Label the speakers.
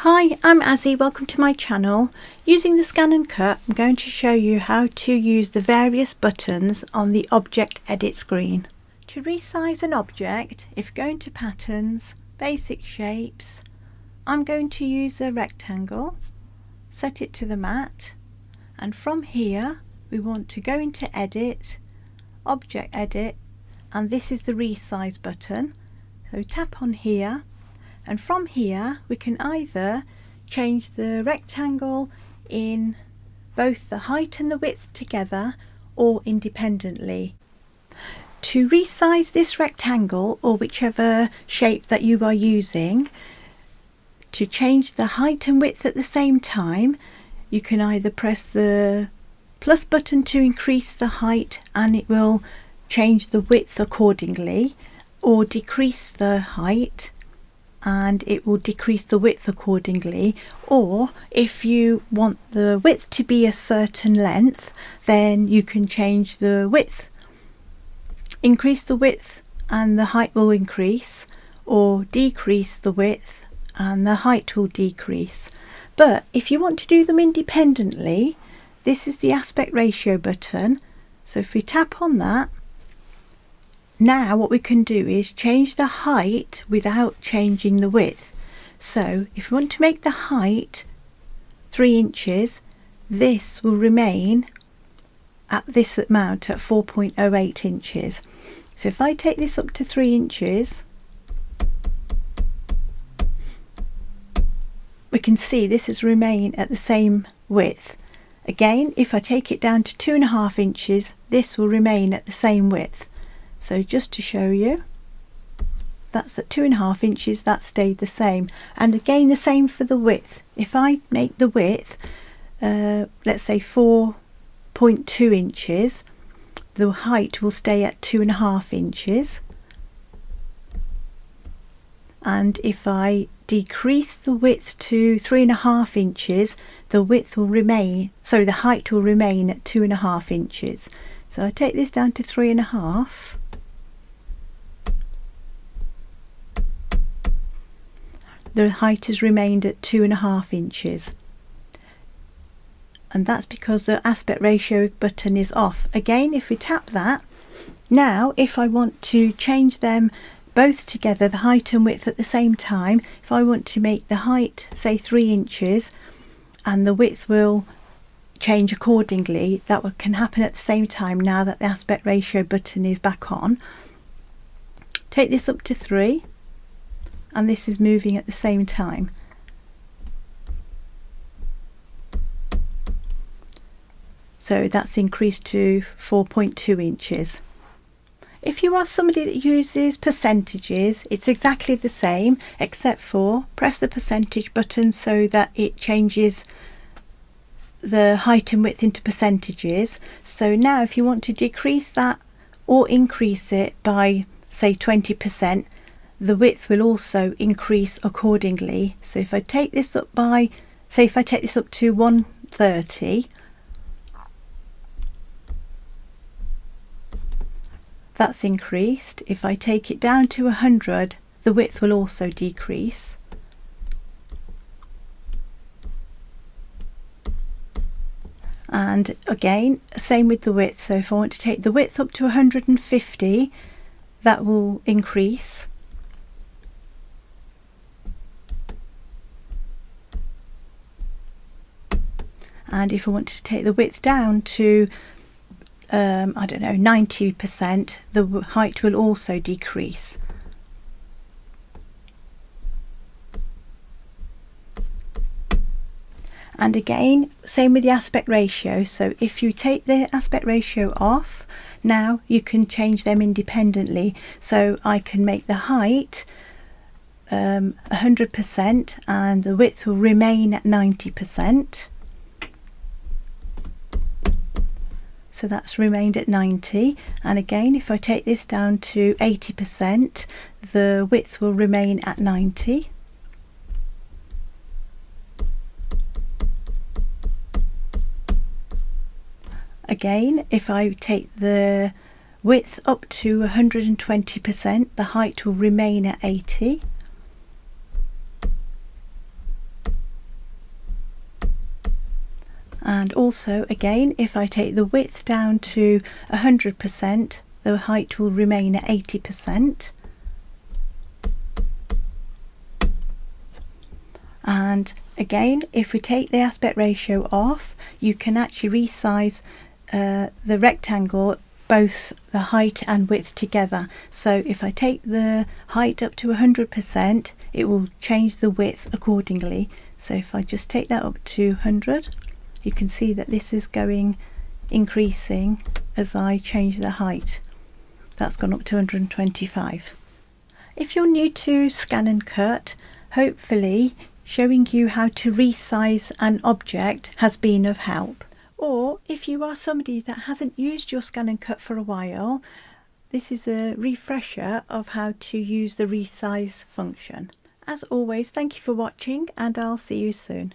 Speaker 1: Hi, I'm Azzy, welcome to my channel. Using the ScanNCut, I'm going to show you how to use the various buttons on the object edit screen. To resize an object, if you go into patterns, basic shapes, I'm going to use a rectangle, set it to the mat, and from here we want to go into edit, object edit, and this is the resize button. So tap on here. And from here we can either change the rectangle in both the height and the width together or independently. To resize this rectangle or whichever shape that you are using, to change the height and width at the same time, you can either press the plus button to increase the height and it will change the width accordingly, or decrease the height and it will decrease the width accordingly. Or if you want the width to be a certain length, then you can change the width, increase the width and the height will increase, or decrease the width and the height will decrease. But if you want to do them independently, this is the aspect ratio button. So if we tap on that, now what we can do is change the height without changing the width. So if we want to make the height 3 inches, this will remain at this amount at 4.08 inches. So if I take this up to 3 inches, we can see this has remained at the same width. Again, if I take it down to 2.5 inches, this will remain at the same width. So just to show you, that's at 2.5 inches, that stayed the same. And again the same for the width. If I make the width, let's say 4.2 inches, the height will stay at 2.5 inches. And if I decrease the width to 3.5 inches, the width will remain, sorry, the height will remain at 2.5 inches. So I take this down to 3.5. The height has remained at 2.5 inches, and that's because the aspect ratio button is off. Again, if we tap that, now if I want to change them both together, the height and width at the same time, if I want to make the height say 3 inches and the width will change accordingly, that can happen at the same time now that the aspect ratio button is back on. Take this up to 3. And this is moving at the same time. So that's increased to 4.2 inches. If you are somebody that uses percentages, it's exactly the same, except for press the percentage button so that it changes the height and width into percentages. So now if you want to decrease that or increase it by say 20%, the width will also increase accordingly. So if I take this up by, say if I take this up to 130, that's increased. If I take it down to 100, the width will also decrease. And again, same with the width. So if I want to take the width up to 150, that will increase. And if I want to take the width down to, I don't know, 90%, the height will also decrease. And again, same with the aspect ratio. So if you take the aspect ratio off, now you can change them independently. So I can make the height 100% and the width will remain at 90%. So that's remained at 90, and again if I take this down to 80%, the width will remain at 90. Again, if I take the width up to 120%, the height will remain at 80. And also again, if I take the width down to 100%, the height will remain at 80%. And again, if we take the aspect ratio off, you can actually resize the rectangle, both the height and width together. So if I take the height up to 100%, it will change the width accordingly. So if I just take that up to 100, you can see that this is increasing as I change the height. That's gone up to 125. If you're new to ScanNCut, hopefully showing you how to resize an object has been of help. Or if you are somebody that hasn't used your ScanNCut for a while, this is a refresher of how to use the resize function. As always, thank you for watching, and I'll see you soon.